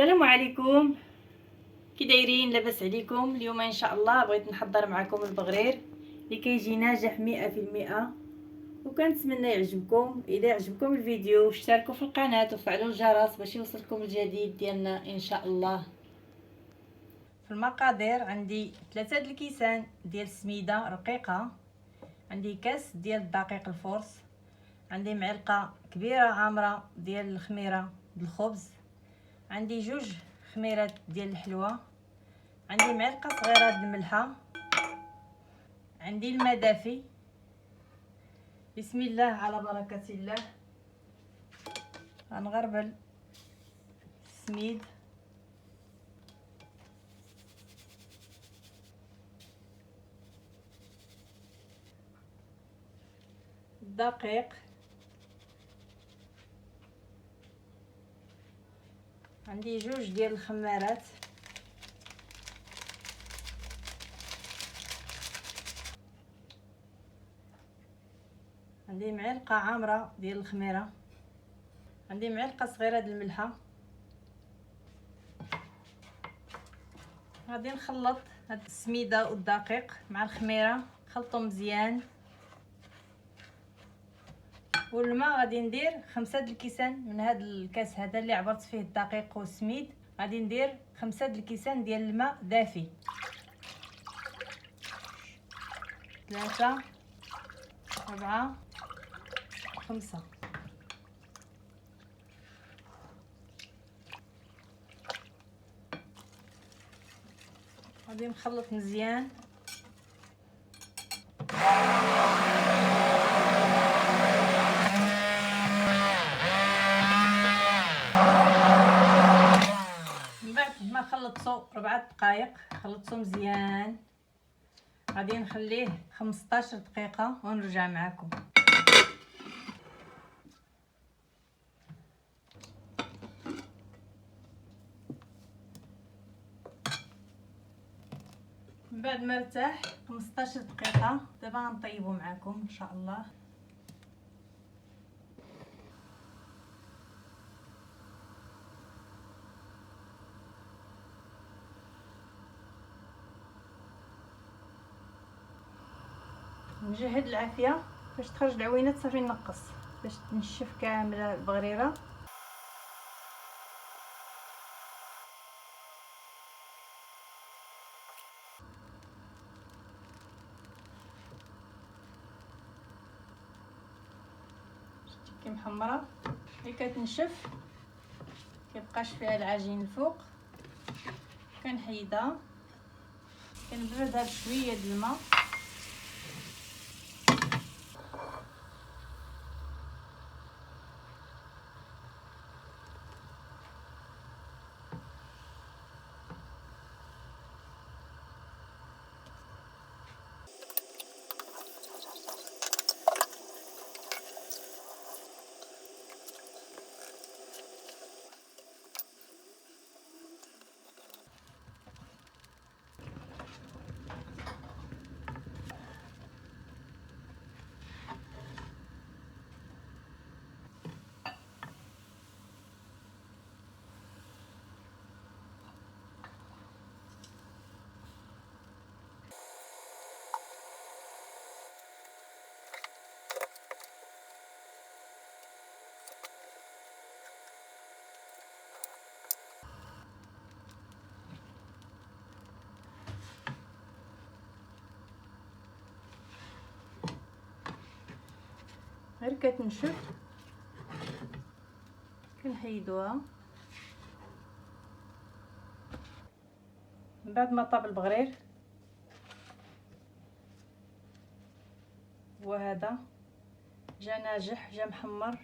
السلام عليكم. كي دايرين؟ لاباس عليكم؟ اليوم ان شاء الله بغيت نحضر معكم البغرير اللي كيجي ناجح 100%، وكنتمنى يعجبكم. اذا عجبكم الفيديو اشتركوا في القناه وفعلوا الجرس باش يوصلكم الجديد ديالنا ان شاء الله. في المقادير عندي 3 الكيسان ديال السميده رقيقه، عندي كاس ديال الدقيق الفورس، عندي معلقه كبيره عامره ديال الخميره بالخبز، عندي 2 خميرات ديال الحلوى، عندي معلقه صغيره د الملحه، عندي الماء دافي. بسم الله على بركه الله. غنغربل السميد، الدقيق، عندي 2 ديال الخمارات، عندي معلقه عامره ديال الخميره، عندي معلقه صغيره د الملحه. غادي نخلط هاد السميده والدقيق مع الخميره، نخلطهم مزيان. والماء غادي ندير 5 د الكيسان من هاد الكاس هذا اللي عبرت فيه الدقيق والسميد، غادي ندير 5 د الكيسان ديال الماء دافي. 3 4 5. غادي نخلط مزيان. من بعد ما خلطته 4 دقائق، خلطته مزيان، غادي نخليه 15 دقيقه ونرجع معكم. من بعد ما ارتاح 15 دقيقه دابا غنطيبو معكم ان شاء الله. نجهد العافيه باش تخرج العوينات صافي نقص باش تنشف كامله البغريره. كي محمره هي كتنشف، كيبقاش فيها العجين الفوق، كنحيدها، كنبردها بشويه د الماء. غير كتنشف كنحيدوها. من بعد ما طاب البغرير وهذا جا ناجح، جا محمر.